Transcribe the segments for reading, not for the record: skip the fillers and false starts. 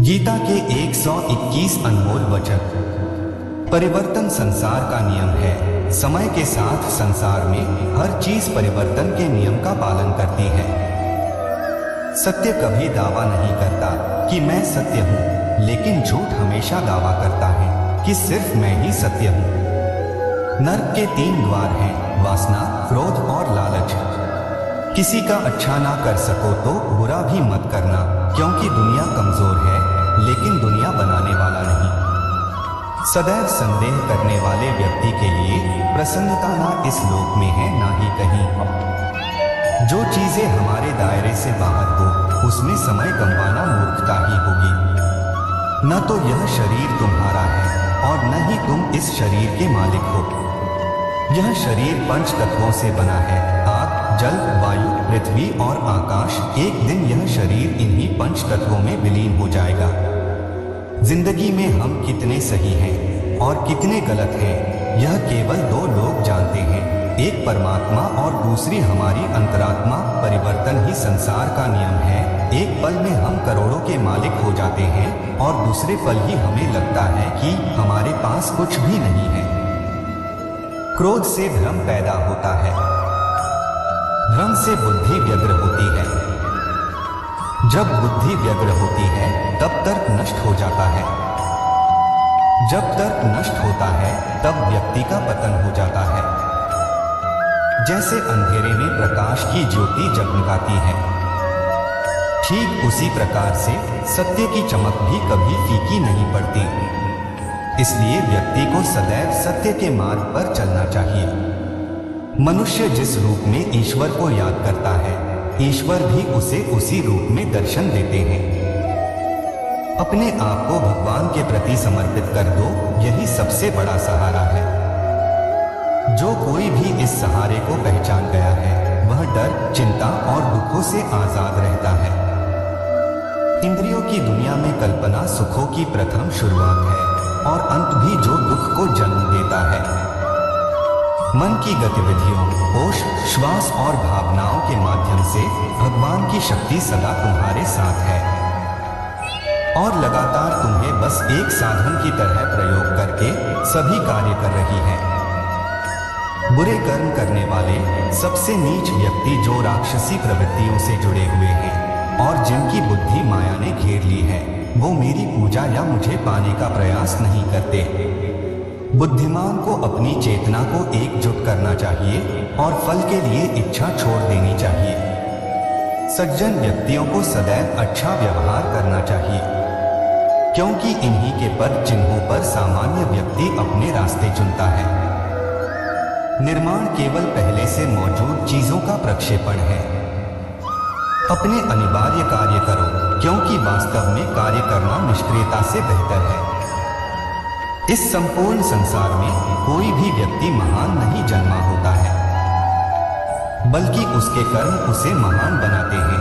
गीता के 121 अनमोल वचन। परिवर्तन संसार का नियम है। समय के साथ संसार में हर चीज परिवर्तन के नियम का पालन करती है। सत्य कभी दावा नहीं करता कि मैं सत्य हूँ, लेकिन झूठ हमेशा दावा करता है कि सिर्फ मैं ही सत्य हूँ। नर्क के 3 द्वार हैं, वासना, क्रोध और लालच। किसी का अच्छा ना कर सको तो बुरा भी मत करना, क्योंकि दुनिया कमजोर है, लेकिन दुनिया बनाने वाला नहीं। सदैव संदेह करने वाले व्यक्ति के लिए प्रसन्नता ना इस लोक में है ना ही कहीं। जो चीजें हमारे दायरे से बाहर हो, उसमें समय गंवाना मूर्खता ही होगी। न तो यह शरीर तुम्हारा है और न ही तुम इस शरीर के मालिक हो। यह शरीर 5 तत्वों से बना है, आग, जल, वायु, पृथ्वी और आकाश। एक दिन यह शरीर इन्हीं 5 तत्वों में विलीन हो जाएगा। जिंदगी में हम कितने सही हैं और कितने गलत हैं, यह केवल 2 लोग जानते हैं, एक परमात्मा और दूसरी हमारी अंतरात्मा। परिवर्तन ही संसार का नियम है। एक पल में हम करोड़ों के मालिक हो जाते हैं और दूसरे पल ही हमें लगता है कि हमारे पास कुछ भी नहीं है। क्रोध से भ्रम पैदा होता है, भ्रम से बुद्धि व्यग्र होती है। जब बुद्धि व्यग्र होती है तब तर्क नष्ट हो जाता है। जब तर्क नष्ट होता है तब व्यक्ति का पतन हो जाता है। जैसे अंधेरे में प्रकाश की ज्योति जगमगाती है, ठीक उसी प्रकार से सत्य की चमक भी कभी फीकी नहीं पड़ती। इसलिए व्यक्ति को सदैव सत्य के मार्ग पर चलना चाहिए। मनुष्य जिस रूप में ईश्वर को याद करता है, ईश्वर भी उसे उसी रूप में दर्शन देते हैं। अपने आप को भगवान के प्रति समर्पित कर दो, यही सबसे बड़ा सहारा है। जो कोई भी इस सहारे को पहचान गया है, वह डर, चिंता और दुखों से आजाद रहता है। इंद्रियों की दुनिया में कल्पना सुखों की प्रथम शुरुआत है और अंत भी जो दुख को जन्म देता है। मन की गतिविधियों, होश, श्वास और भावनाओं के माध्यम से भगवान की शक्ति सदा तुम्हारे साथ है और लगातार तुम्हें बस एक साधन की तरह प्रयोग करके सभी कार्य कर रही है। बुरे कर्म करने वाले सबसे नीच व्यक्ति जो राक्षसी प्रवृत्तियों से जुड़े हुए हैं और जिनकी बुद्धि माया ने घेर ली है, वो मेरी पूजा या मुझे पाने का प्रयास नहीं करते। बुद्धिमान को अपनी चेतना को एकजुट करना चाहिए और फल के लिए इच्छा छोड़ देनी चाहिए। सज्जन व्यक्तियों को सदैव अच्छा व्यवहार करना चाहिए, क्योंकि इन्हीं के पद चिन्हों पर सामान्य व्यक्ति अपने रास्ते चुनता है। निर्माण केवल पहले से मौजूद चीजों का प्रक्षेपण है। अपने अनिवार्य कार्य करो, क्योंकि वास्तव में कार्य करना निष्क्रियता से बेहतर है। इस संपूर्ण संसार में कोई भी व्यक्ति महान नहीं जन्मा होता है, बल्कि उसके कर्म उसे महान बनाते हैं।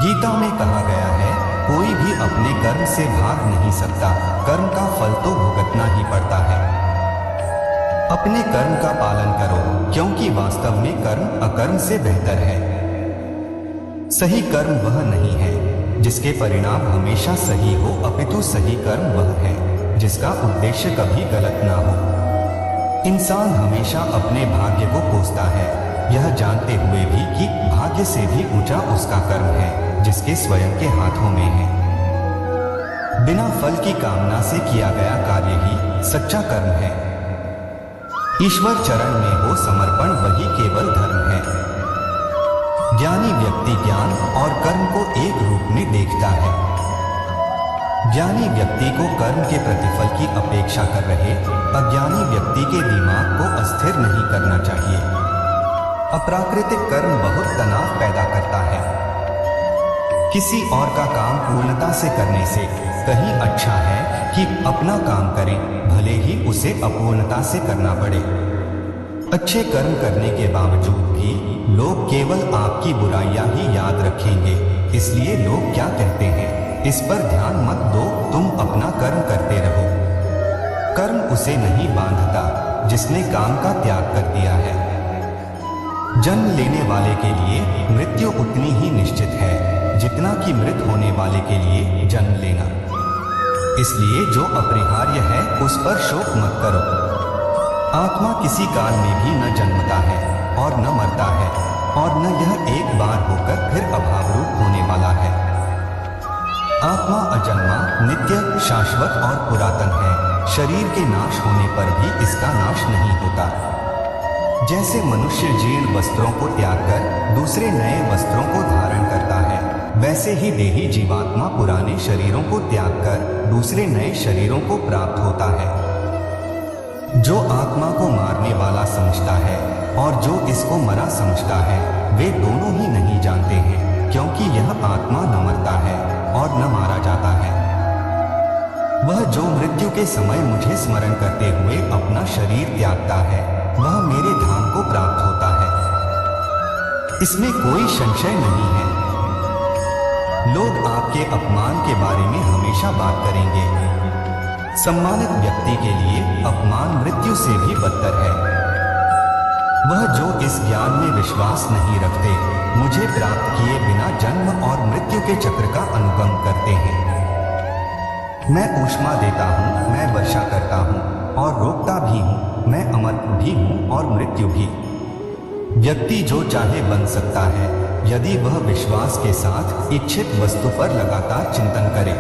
गीता में कहा गया है, कोई भी अपने कर्म से भाग नहीं सकता, कर्म का फल तो भुगतना ही पड़ता है। अपने कर्म का पालन करो, क्योंकि वास्तव में कर्म अकर्म से बेहतर है। सही कर्म वह नहीं है जिसके परिणाम हमेशा सही हो, अपितु सही कर्म वह है जिसका उद्देश्य कभी गलत ना हो। इंसान हमेशा अपने भाग्य को कोसता है, यह जानते हुए भी कि भाग्य से भी ऊंचा उसका कर्म है जिसके स्वयं के हाथों में है। बिना फल की कामना से किया गया कार्य ही सच्चा कर्म है। ईश्वर चरण में हो समर्पण, वही केवल धर्म है। ज्ञानी व्यक्ति ज्ञान और कर्म को एक रूप में देखता है। ज्ञानी व्यक्ति को कर्म के प्रतिफल की अपेक्षा कर रहे अज्ञानी व्यक्ति के दिमाग को अस्थिर नहीं करना चाहिए। अप्राकृतिक कर्म बहुत तनाव पैदा करता है। किसी और का काम पूर्णता से करने से कहीं अच्छा है कि अपना काम करें, भले ही उसे अपूर्णता से करना पड़े। अच्छे कर्म करने के बावजूद भी लोग केवल आपकी बुराइयां ही याद रखेंगे, इसलिए लोग क्या कहते हैं इस पर ध्यान मत दो, तुम अपना कर्म करते रहो। कर्म उसे नहीं बांधता जिसने काम का त्याग कर दिया है। जन्म लेने वाले के लिए मृत्यु उतनी ही निश्चित है जितना कि मृत होने वाले के लिए जन्म लेना। इसलिए जो अपरिहार्य है उस पर शोक मत करो। आत्मा किसी काल में भी न जन्मता है और न मरता है, और न यह एक बार होकर फिर अभाव रूप होने वाला है। आत्मा अजन्मा, नित्य, शाश्वत और पुरातन है। शरीर के नाश होने पर भी इसका नाश नहीं होता। जैसे मनुष्य जीर्ण वस्त्रों को त्याग कर दूसरे नए वस्त्रों को धारण करता है, वैसे ही देही जीवात्मा पुराने शरीरों को त्याग कर दूसरे नए शरीरों को प्राप्त होता है। जो आत्मा को मारने वाला समझता है और जो इसको मरा समझता है, वे दोनों ही नहीं जानते हैं, क्योंकि यह आत्मा न मरता है और न मारा जाता है। वह जो मृत्यु के समय मुझे स्मरण करते हुए अपना शरीर त्यागता है, वह मेरे धाम को प्राप्त होता है। इसमें कोई संशय नहीं है। लोग आपके अपमान के बारे में हमेशा बात करेंगे। सम्मानित व्यक्ति के लिए अपमान मृत्यु से भी बदतर है। वह जो इस ज्ञान में विश्वास नहीं रखते, मुझे प्राप्त किए बिना जन्म और मृत्यु के चक्र का अनुगम करते हैं। मैं ऊष्मा देता हूँ, मैं वर्षा करता हूँ और रोकता भी हूँ, मैं अमर भी हूँ और मृत्यु भी। व्यक्ति जो चाहे बन सकता है, यदि वह विश्वास के साथ इच्छित वस्तु पर लगातार चिंतन करे।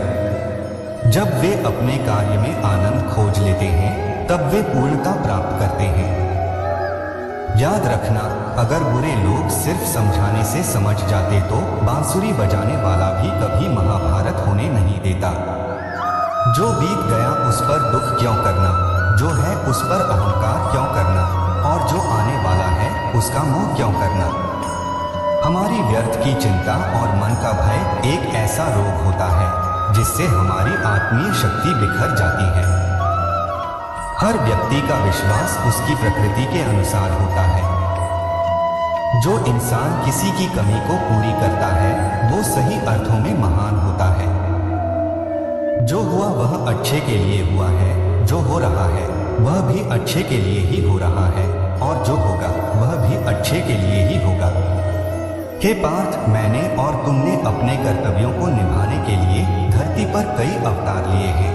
जब वे अपने कार्य में आनंद खोज लेते हैं, तब वे पूर्णता प्राप्त करते हैं। याद रखना, अगर बुरे लोग सिर्फ समझाने से समझ जाते तो बांसुरी बजाने वाला भी कभी महाभारत होने नहीं देता। जो बीत गया उस पर दुख क्यों करना, जो है उस पर अहंकार क्यों करना, और जो आने वाला है उसका मोह क्यों करना। हमारी व्यर्थ की चिंता और मन का भय एक ऐसा रोग होता है जिससे हमारी आत्मीय शक्ति बिखर जाती है। हर व्यक्ति का विश्वास उसकी प्रकृति के अनुसार होता है। जो इंसान किसी की कमी को पूरी करता है, वो सही अर्थों में महान होता है। जो हुआ वह अच्छे के लिए हुआ है, जो हो रहा है वह भी अच्छे के लिए ही हो रहा है, और जो होगा वह भी अच्छे के लिए ही होगा। हे पार्थ, मैंने और तुमने अपने कर्तव्यों को निभाने के लिए धरती पर कई अवतार लिए हैं,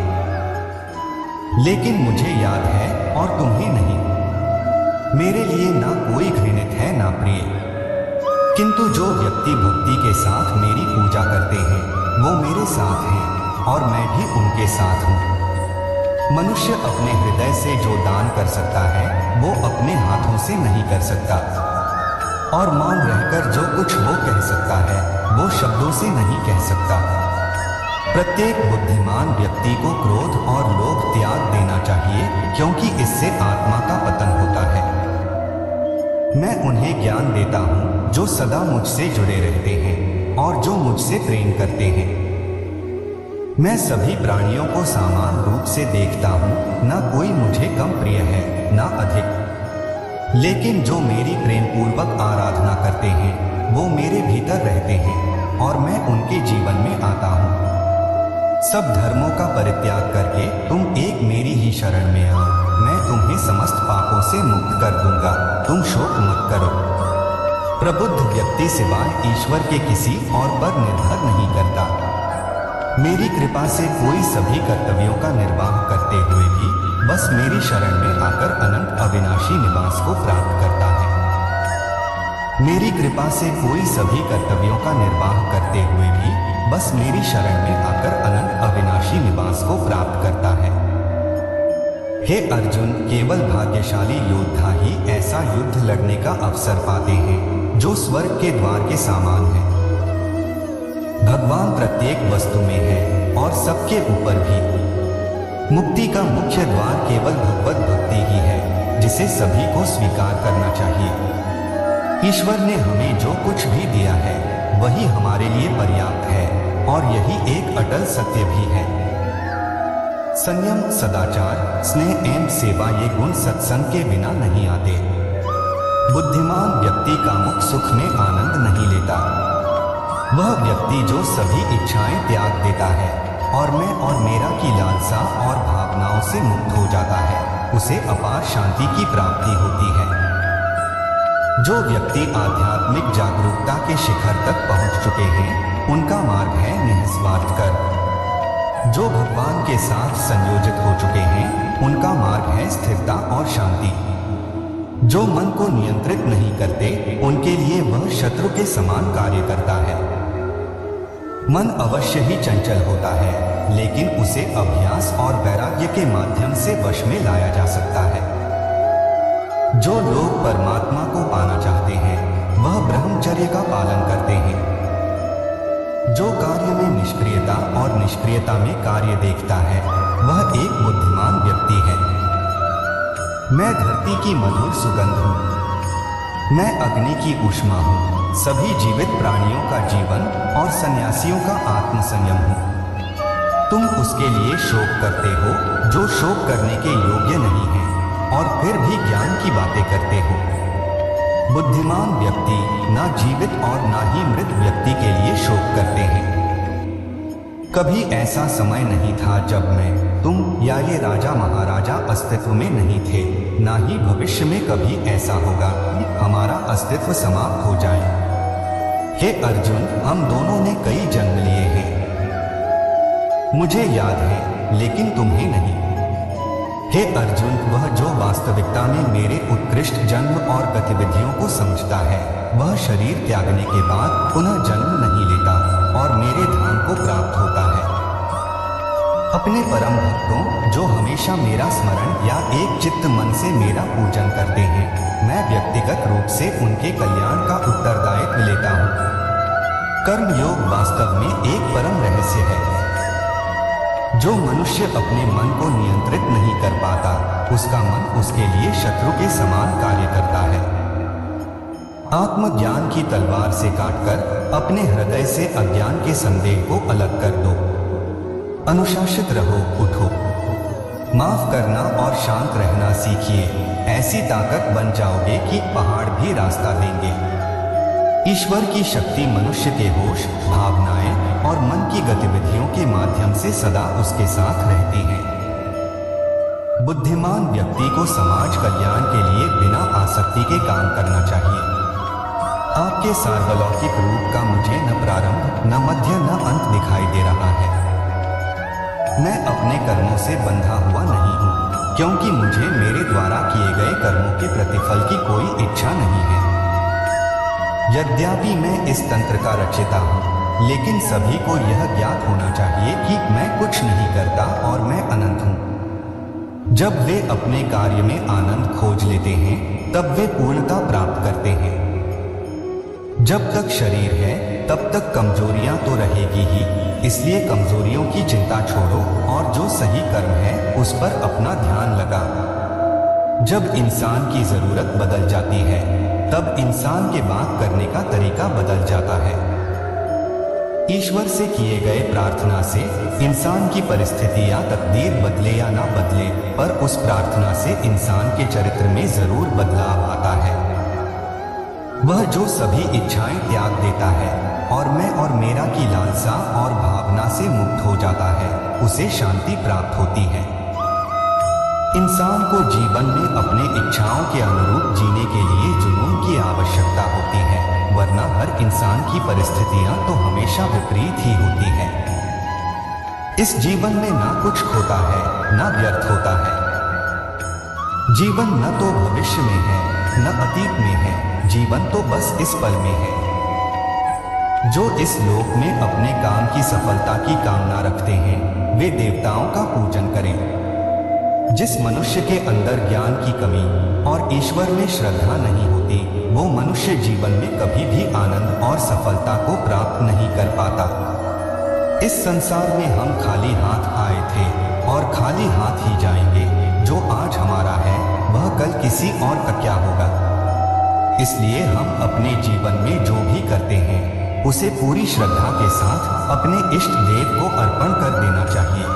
लेकिन मुझे याद है और तुम्हें नहीं। मेरे लिए ना कोई घृणित है ना प्रिय, किंतु जो व्यक्ति भक्ति के साथ मेरी पूजा करते हैं, वो मेरे साथ हैं और मैं भी उनके साथ हूँ। मनुष्य अपने हृदय से जो दान कर सकता है, वो अपने हाथों से नहीं कर सकता, और मौन रहकर जो कुछ वो कह सकता है, वो शब्दों से नहीं कह सकता। प्रत्येक बुद्धिमान व्यक्ति को क्रोध और लोभ त्याग देना चाहिए, क्योंकि इससे आत्मा का पतन होता है। मैं उन्हें ज्ञान देता हूँ जो सदा मुझसे जुड़े रहते हैं और जो मुझसे प्रेम करते हैं। मैं सभी प्राणियों को समान रूप से देखता हूँ, ना कोई मुझे कम प्रिय है ना अधिक। लेकिन जो मेरी प्रेम पूर्वक आराधना करते हैं, वो मेरे भीतर रहते हैं और मैं उनके जीवन में आता हूँ। सब धर्मों का परित्याग करके तुम एक मेरी ही शरण में आओ, मैं तुम्हें समस्त पापों से मुक्त कर दूंगा। तुम शोक मत करो। प्रबुद्ध व्यक्ति सिवाय ईश्वर के किसी और पर निर्भर नहीं करता। मेरी कृपा से कोई सभी कर्तव्यों का निर्वाह करते हुए भी बस मेरी शरण में आकर अनंत अविनाशी निवास को प्राप्त करता है। मेरी कृपा से कोई सभी कर्तव्यों का निर्वाह करते हुए भी बस मेरी शरण में आकर अनंत अविनाशी निवास को प्राप्त करता है। हे अर्जुन, केवल भाग्यशाली योद्धा ही ऐसा युद्ध लड़ने का अवसर पाते हैं जो स्वर्ग के द्वार के समान है। भगवान प्रत्येक वस्तु में है और सबके ऊपर भी। मुक्ति का मुख्य द्वार केवल भगवत भक्ति ही है, जिसे सभी को स्वीकार करना चाहिए। ईश्वर ने हमें जो कुछ भी दिया है, वही हमारे लिए पर्याप्त है, और यही एक अटल सत्य भी है। संयम, सदाचार, स्नेह एवं सेवा ये गुण सत्संग के बिना नहीं आते। बुद्धिमान व्यक्ति का मुख सुख में आनंद नहीं लेता। वह व्यक्ति जो सभी इच्छाएं त्याग देता है और मैं और मेरा की लालसा और भावनाओं से मुक्त हो जाता है, उसे अपार शांति की प्राप्ति होती है। जो व्यक्ति आध्यात्मिक जागरूकता के शिखर तक पहुंच चुके हैं, उनका मार्ग है निस्वार्थ कर्म। जो भगवान के साथ संयोजित हो चुके हैं उनका मार्ग है स्थिरता और शांति। जो मन को नियंत्रित नहीं करते उनके लिए वह शत्रु के समान कार्य करता है। मन अवश्य ही चंचल होता है, लेकिन उसे अभ्यास और वैराग्य के माध्यम से वश में लाया जा सकता है। जो लोग परमात्मा को पाना चाहते हैं वह ब्रह्मचर्य का पालन करते हैं। जो कार्य में निष्क्रियता और निष्क्रियता में कार्य देखता है वह एक बुद्धिमान व्यक्ति है। मैं धरती की मधुर सुगंध हूँ, मैं अग्नि की ऊष्मा हूँ, सभी जीवित प्राणियों का जीवन और सन्यासियों का आत्मसंयम हूँ। तुम उसके लिए शोक करते हो जो शोक करने के योग्य नहीं है और फिर भी ज्ञान की बातें करते हो। बुद्धिमान व्यक्ति ना जीवित और ना ही मृत व्यक्ति के लिए शोक करते हैं। कभी ऐसा समय नहीं था जब मैं, तुम या ये राजा महाराजा अस्तित्व में नहीं थे, ना ही भविष्य में कभी ऐसा होगा हमारा अस्तित्व समाप्त हो जाए। हे अर्जुन, हम दोनों ने कई जन्म लिए हैं, मुझे याद है लेकिन तुम्हें नहीं। हे अर्जुन, वह जो वास्तविकता में मेरे उत्कृष्ट जन्म और गतिविधियों को समझता है वह शरीर त्यागने के बाद पुनः जन्म नहीं लेता और मेरे धाम को प्राप्त होता है। अपने परम भक्तों जो हमेशा मेरा स्मरण या एक चित्त मन से मेरा पूजन करते हैं, मैं व्यक्तिगत रूप से उनके कल्याण का उत्तरदायित्व लेता हूँ। कर्म योग वास्तव में एक परम रहस्य है। जो मनुष्य अपने मन को नियंत्रित नहीं कर पाता उसका मन उसके लिए शत्रु के समान कार्य करता है। आत्मज्ञान की तलवार से काटकर अपने हृदय से अज्ञान के संदेह को अलग कर दो। अनुशासित रहो, उठो, माफ करना और शांत रहना सीखिए। ऐसी ताकत बन जाओगे कि पहाड़ भी रास्ता देंगे। ईश्वर की शक्ति मनुष्य के होश, भावनाएं और मन की गतिविधियों के माध्यम से सदा उसके साथ रहती है। बुद्धिमान व्यक्ति को समाज कल्याण के लिए बिना आसक्ति के काम करना चाहिए। आपके सार्वलौकिक रूप का मुझे न प्रारंभ, न मध्य, न अंत दिखाई दे रहा है। मैं अपने कर्मों से बंधा हुआ नहीं हूँ, क्योंकि मुझे मेरे द्वारा किए गए कर्मों के प्रतिफल की कोई इच्छा नहीं है। यद्यपि मैं इस तंत्र का रचयिता हूँ, लेकिन सभी को यह ज्ञात होना चाहिए कि मैं कुछ नहीं करता और मैं अनंत हूँ। जब वे अपने कार्य में आनंद खोज लेते हैं तब वे पूर्णता प्राप्त करते हैं। जब तक शरीर है तब तक कमजोरियां तो रहेगी ही, इसलिए कमजोरियों की चिंता छोड़ो और जो सही कर्म है उस पर अपना ध्यान लगा। जब इंसान की जरूरत बदल जाती है तब इंसान के बात करने का तरीका बदल जाता है। ईश्वर से किए गए प्रार्थना से इंसान की परिस्थिति या तकदीर बदले या ना बदले, पर उस प्रार्थना से इंसान के चरित्र में जरूर बदलाव आता है। वह जो सभी इच्छाएं त्याग देता है और मैं और मेरा की लालसा और भावना से मुक्त हो जाता है, उसे शांति प्राप्त होती है। इंसान को जीवन में अपने इच्छाओं के अनुरूप जीने के लिए जुनून की आवश्यकता होती है, वरना हर इंसान की परिस्थितियां तो हमेशा विपरीत ही होती है। इस जीवन में ना कुछ खोता है ना व्यर्थ होता है। जीवन न तो भविष्य में है न अतीत में है, जीवन तो बस इस पल में है। जो इस लोक में अपने काम की सफलता की कामना रखते हैं वे देवताओं का पूजन करें। जिस मनुष्य के अंदर ज्ञान की कमी और ईश्वर में श्रद्धा नहीं होती वो मनुष्य जीवन में कभी भी आनंद और सफलता को प्राप्त नहीं कर पाता। इस संसार में हम खाली हाथ आए थे और खाली हाथ ही जाएंगे। जो आज हमारा है वह कल किसी और का क्या होगा। इसलिए हम अपने जीवन में जो भी करते हैं उसे पूरी श्रद्धा के साथ अपने इष्ट देव को अर्पण कर देना चाहिए।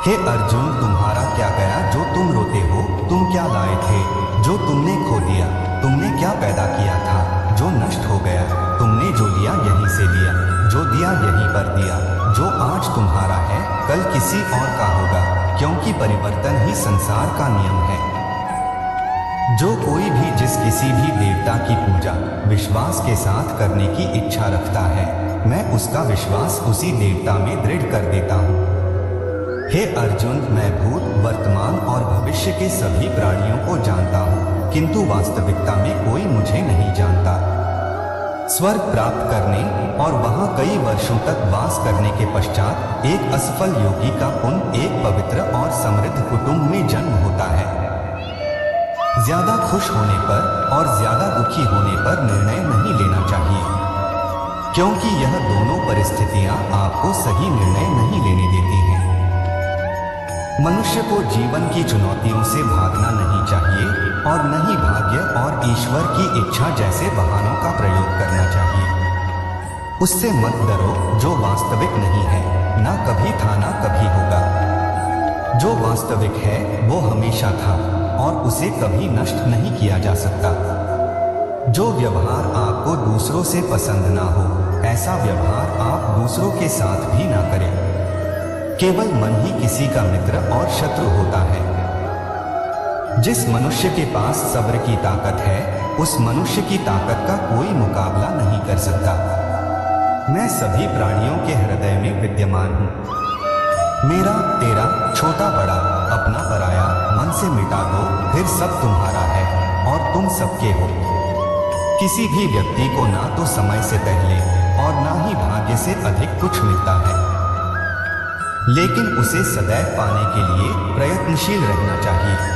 हे अर्जुन, तुम्हारा क्या गया जो तुम रोते हो? तुम क्या लाए थे जो तुमने खो दिया? तुमने क्या पैदा किया था जो नष्ट हो गया? तुमने जो लिया यहीं से लिया, जो दिया यहीं पर दिया। जो आज तुम्हारा है कल किसी और का होगा, क्योंकि परिवर्तन ही संसार का नियम है। जो कोई भी जिस किसी भी देवता की पूजा विश्वास के साथ करने की इच्छा रखता है मैं उसका विश्वास उसी देवता में दृढ़ कर देता हूँ। हे अर्जुन, मैं भूत, वर्तमान और भविष्य के सभी प्राणियों को जानता हूँ, किंतु वास्तविकता में कोई मुझे नहीं जानता। स्वर्ग प्राप्त करने और वहां कई वर्षों तक वास करने के पश्चात एक असफल योगी का पुण्य एक पवित्र और समृद्ध कुटुंब में जन्म होता है। ज्यादा खुश होने पर और ज्यादा दुखी होने पर निर्णय नहीं लेना चाहिए, क्योंकि यह दोनों परिस्थितियां आपको सही निर्णय नहीं लेने देती हैं। मनुष्य को जीवन की चुनौतियों से भागना नहीं चाहिए और न ही भाग्य और ईश्वर की इच्छा जैसे बहानों का प्रयोग करना चाहिए। उससे मत डरो जो वास्तविक नहीं है, ना कभी था ना कभी होगा। जो वास्तविक है वो हमेशा था और उसे कभी नष्ट नहीं किया जा सकता। जो व्यवहार आपको दूसरों से पसंद ना हो, ऐसा व्यवहार आप दूसरों के साथ भी ना करें। केवल मन ही किसी का मित्र और शत्रु होता है। जिस मनुष्य के पास सब्र की ताकत है, उस मनुष्य की ताकत का कोई मुकाबला नहीं कर सकता। मैं सभी प्राणियों के हृदय में विद्यमान हूँ। मेरा, तेरा, छोटा बड़ा, अपना पराया मन से मिटा दो, फिर सब तुम्हारा है और तुम सबके हो। किसी भी व्यक्ति को ना तो समय से पहले और ना ही भाग्य से अधिक कुछ मिलता है, लेकिन उसे सदैव पाने के लिए प्रयत्नशील रहना चाहिए।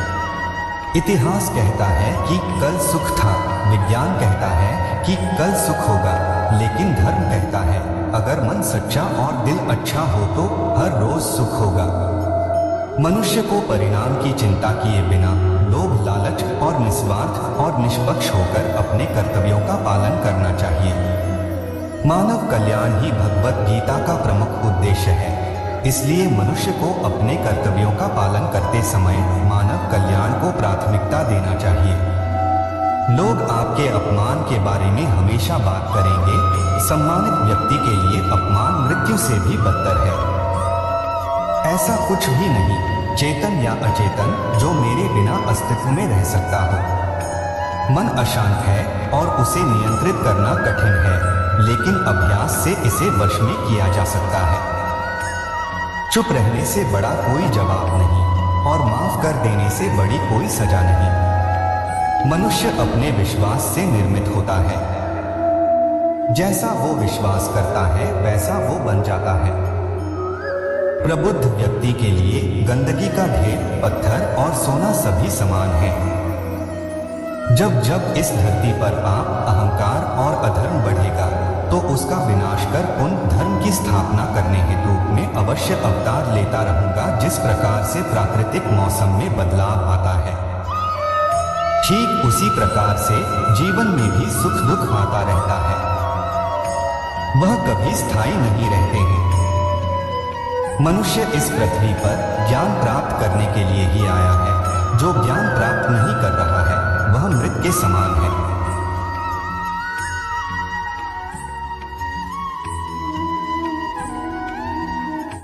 इतिहास कहता है कि कल सुख था, विज्ञान कहता है कि कल सुख होगा, लेकिन धर्म कहता है अगर मन सच्चा और दिल अच्छा हो तो हर रोज सुख होगा। मनुष्य को परिणाम की चिंता किए बिना लोभ, लालच और निस्वार्थ और निष्पक्ष होकर अपने कर्तव्यों का पालन करना चाहिए। मानव कल्याण ही भगवत गीता का प्रमुख उद्देश्य है। इसलिए मनुष्य को अपने कर्तव्यों का पालन करते समय मानव कल्याण को प्राथमिकता देना चाहिए। लोग आपके अपमान के बारे में हमेशा बात करेंगे। सम्मानित व्यक्ति के लिए अपमान मृत्यु से भी बदतर है। ऐसा कुछ भी नहीं, चेतन या अचेतन, जो मेरे बिना अस्तित्व में रह सकता हो। मन अशांत है और उसे नियंत्रित करना कठिन है, लेकिन अभ्यास से इसे वश में किया जा सकता है। चुप रहने से बड़ा कोई जवाब नहीं और माफ कर देने से बड़ी कोई सजा नहीं। मनुष्य अपने विश्वास से निर्मित होता है। जैसा वो विश्वास करता है वैसा वो बन जाता है। प्रबुद्ध व्यक्ति के लिए गंदगी का ढेर, पत्थर और सोना सभी समान है। जब जब इस धरती पर पाप, अहंकार और अधर्म बढ़ेगा तो उसका विनाश कर उन धर्म की स्थापना करने हेतु में अवश्य अवतार लेता रहूंगा। जिस प्रकार से प्राकृतिक मौसम में बदलाव आता है, ठीक उसी प्रकार से जीवन में भी सुख दुख आता रहता है। वह कभी स्थायी नहीं रहते हैं। मनुष्य इस पृथ्वी पर ज्ञान प्राप्त करने के लिए ही आया है। जो ज्ञान प्राप्त नहीं कर रहा है वह मृत के समान है।